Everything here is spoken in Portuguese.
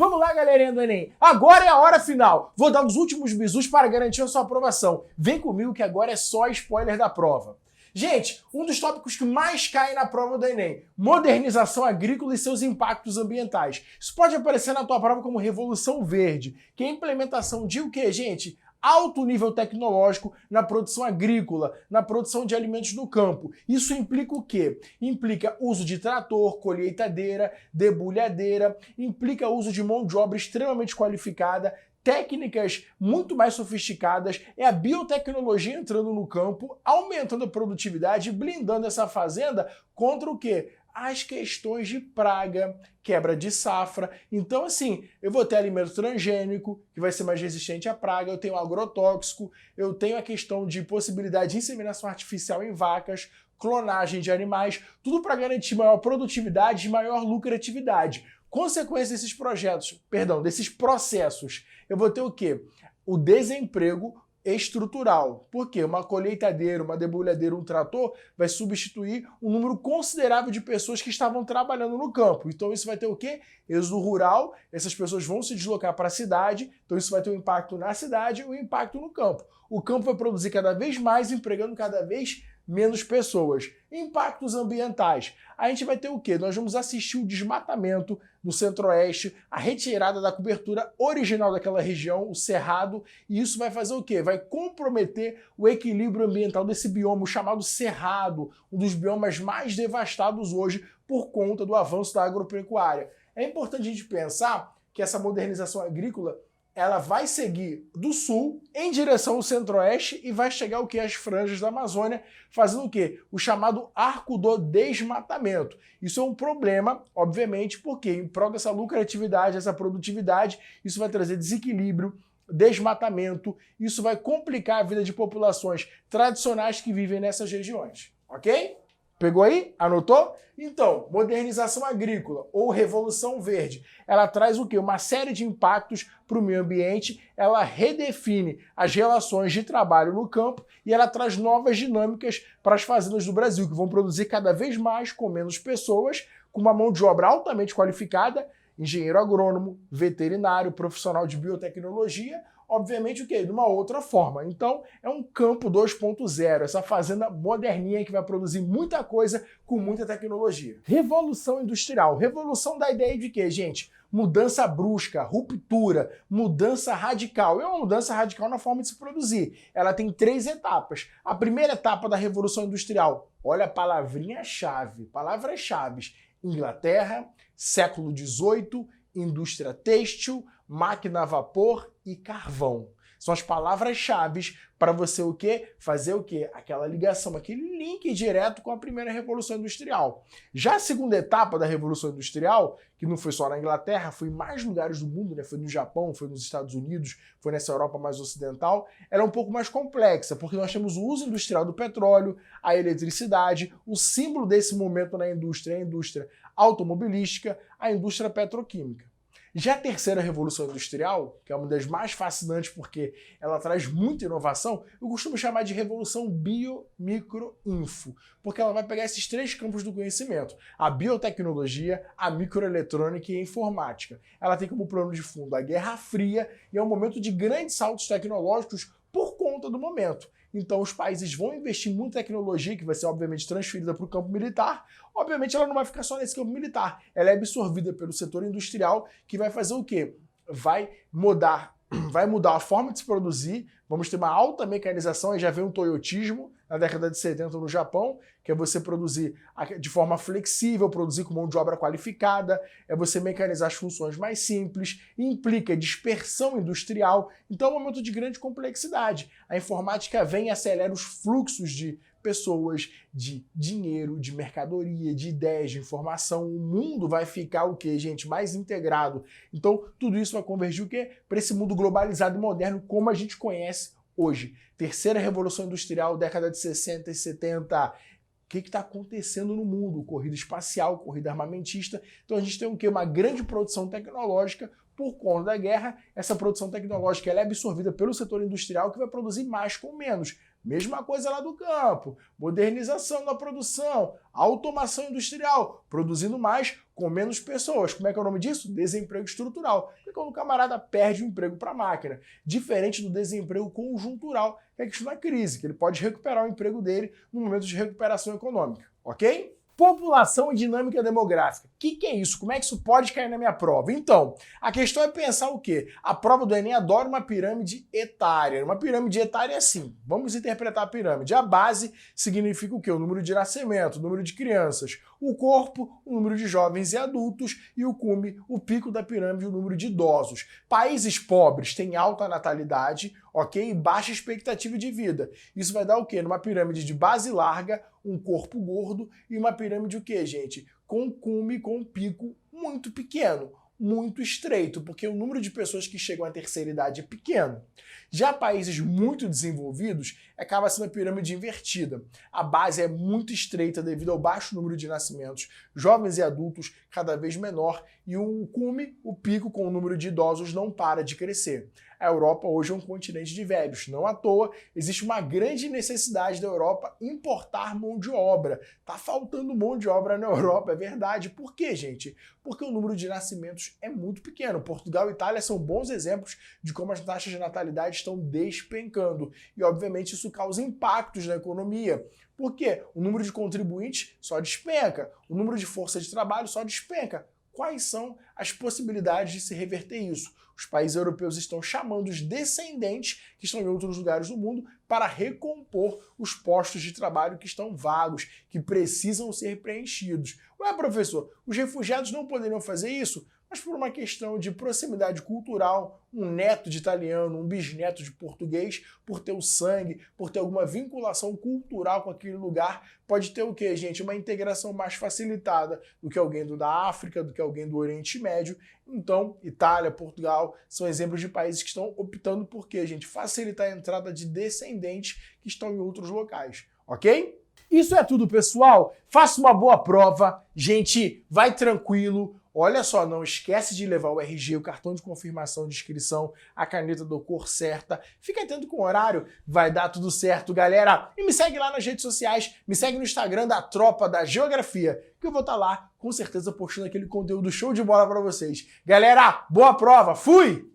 Vamos lá, galerinha do Enem. Agora é a hora final. Vou dar os últimos bizus para garantir a sua aprovação. Vem comigo que agora é só spoiler da prova. Gente, um dos tópicos que mais cai na prova do Enem, modernização agrícola e seus impactos ambientais. Isso pode aparecer na tua prova como Revolução Verde, que é a implementação de o quê, gente? Alto nível tecnológico na produção agrícola, na produção de alimentos no campo. Isso implica o quê? Implica uso de trator, colheitadeira, debulhadeira, implica uso de mão de obra extremamente qualificada, técnicas muito mais sofisticadas, é a biotecnologia entrando no campo, aumentando a produtividade, blindando essa fazenda contra o quê? As questões de praga, quebra de safra. Então, assim, eu vou ter alimento transgênico, que vai ser mais resistente à praga, eu tenho agrotóxico, eu tenho a questão de possibilidade de inseminação artificial em vacas, clonagem de animais, tudo para garantir maior produtividade e maior lucratividade. Consequência desses desses processos, eu vou ter o quê? O desemprego estrutural. Por quê? Uma colheitadeira, uma debulhadeira, um trator vai substituir um número considerável de pessoas que estavam trabalhando no campo. Então isso vai ter o quê? Êxodo rural, essas pessoas vão se deslocar para a cidade, então isso vai ter um impacto na cidade e um impacto no campo. O campo vai produzir cada vez mais, empregando cada vez menos pessoas. Impactos ambientais. A gente vai ter o quê? Nós vamos assistir o desmatamento no centro-oeste, a retirada da cobertura original daquela região, o cerrado, e isso vai fazer o quê? Vai comprometer o equilíbrio ambiental desse bioma, o chamado cerrado, um dos biomas mais devastados hoje por conta do avanço da agropecuária. É importante a gente pensar que essa modernização agrícola ela vai seguir do sul em direção ao centro-oeste e vai chegar o que? As franjas da Amazônia, fazendo o quê? O chamado arco do desmatamento. Isso é um problema, obviamente, porque em prol dessa lucratividade, essa produtividade, isso vai trazer desequilíbrio, desmatamento, isso vai complicar a vida de populações tradicionais que vivem nessas regiões, ok? Pegou aí? Anotou? Então, modernização agrícola ou revolução verde, ela traz o quê? Uma série de impactos para o meio ambiente, ela redefine as relações de trabalho no campo e ela traz novas dinâmicas para as fazendas do Brasil, que vão produzir cada vez mais com menos pessoas, com uma mão de obra altamente qualificada, engenheiro agrônomo, veterinário, profissional de biotecnologia, obviamente o quê? De uma outra forma. Então, é um campo 2.0, essa fazenda moderninha que vai produzir muita coisa com muita tecnologia. Revolução industrial. Revolução da ideia de quê, gente? Mudança brusca, ruptura, mudança radical. É uma mudança radical na forma de se produzir. Ela tem 3 etapas. A primeira etapa da Revolução Industrial, olha a palavrinha-chave, palavras-chaves. Inglaterra, século XVIII, indústria têxtil, máquina a vapor e carvão. São as palavras-chave para você o quê? Fazer o quê? Aquela ligação, aquele link direto com a primeira Revolução Industrial. Já a segunda etapa da Revolução Industrial, que não foi só na Inglaterra, foi em mais lugares do mundo, né? Foi no Japão, foi nos Estados Unidos, foi nessa Europa mais ocidental, era um pouco mais complexa, porque nós temos o uso industrial do petróleo, a eletricidade, o símbolo desse momento na indústria é a indústria automobilística, a indústria petroquímica. Já a terceira Revolução Industrial, que é uma das mais fascinantes porque ela traz muita inovação, eu costumo chamar de Revolução Bio-Micro-Info, porque ela vai pegar esses 3 campos do conhecimento, a biotecnologia, a microeletrônica e a informática. Ela tem como plano de fundo a Guerra Fria e é um momento de grandes saltos tecnológicos por conta do momento. Então os países vão investir muito em tecnologia, que vai ser obviamente transferida para o campo militar. Obviamente ela não vai ficar só nesse campo militar, ela é absorvida pelo setor industrial, que vai fazer o quê? Vai mudar a forma de se produzir, vamos ter uma alta mecanização, aí já vem um toyotismo na década de 70 no Japão, que é você produzir de forma flexível, produzir com mão de obra qualificada, é você mecanizar as funções mais simples, implica dispersão industrial, então é um momento de grande complexidade. A informática vem e acelera os fluxos de pessoas, de dinheiro, de mercadoria, de ideias, de informação. O mundo vai ficar o quê, gente? Mais integrado. Então, tudo isso vai convergir o quê? Para esse mundo globalizado e moderno como a gente conhece hoje. Terceira Revolução Industrial, década de 60 e 70. O que está acontecendo no mundo? Corrida espacial, corrida armamentista. Então a gente tem o quê? Uma grande produção tecnológica. Por conta da guerra, essa produção tecnológica ela é absorvida pelo setor industrial que vai produzir mais com menos. Mesma coisa lá do campo, modernização da produção, automação industrial, produzindo mais com menos pessoas. Como é que é o nome disso? Desemprego estrutural. É quando o camarada perde o emprego para a máquina. Diferente do desemprego conjuntural, que é questão da crise, que ele pode recuperar o emprego dele no momento de recuperação econômica, ok? População e dinâmica demográfica. O que é isso? Como é que isso pode cair na minha prova? Então, a questão é pensar o quê? A prova do Enem adora uma pirâmide etária. Uma pirâmide etária é assim. Vamos interpretar a pirâmide. A base significa o quê? O número de nascimento, o número de crianças. O corpo, o número de jovens e adultos. E o cume, o pico da pirâmide, o número de idosos. Países pobres têm alta natalidade, ok? E baixa expectativa de vida. Isso vai dar o quê? Numa pirâmide de base larga, um corpo gordo e uma pirâmide o quê, gente? Com cume, com pico muito pequeno, muito estreito, porque o número de pessoas que chegam à terceira idade é pequeno. Já países muito desenvolvidos, acaba sendo a pirâmide invertida. A base é muito estreita devido ao baixo número de nascimentos, jovens e adultos cada vez menor, e o cume, o pico com o número de idosos, não para de crescer. A Europa hoje é um continente de velhos. Não à toa, existe uma grande necessidade da Europa importar mão de obra. Tá faltando mão de obra na Europa, é verdade. Por quê, gente? Porque o número de nascimentos é muito pequeno. Portugal e Itália são bons exemplos de como as taxas de natalidade estão despencando. E, obviamente, isso causa impactos na economia. Por quê? O número de contribuintes só despenca. O número de força de trabalho só despenca. Quais são as possibilidades de se reverter isso? Os países europeus estão chamando os descendentes que estão em outros lugares do mundo para recompor os postos de trabalho que estão vagos, que precisam ser preenchidos. Ué, professor, os refugiados não poderiam fazer isso? Mas por uma questão de proximidade cultural, um neto de italiano, um bisneto de português, por ter o sangue, por ter alguma vinculação cultural com aquele lugar, pode ter o quê, gente? Uma integração mais facilitada do que alguém da África, do que alguém do Oriente Médio. Então, Itália, Portugal, são exemplos de países que estão optando por quê, gente? Facilitar a entrada de descendentes que estão em outros locais, ok? Isso é tudo, pessoal. Faça uma boa prova. Gente, vai tranquilo. Olha só, não esquece de levar o RG, o cartão de confirmação de inscrição, a caneta da cor certa. Fica atento com o horário, vai dar tudo certo, galera. E me segue lá nas redes sociais, me segue no Instagram da Tropa da Geografia, que eu vou estar lá, com certeza, postando aquele conteúdo show de bola para vocês. Galera, boa prova, fui!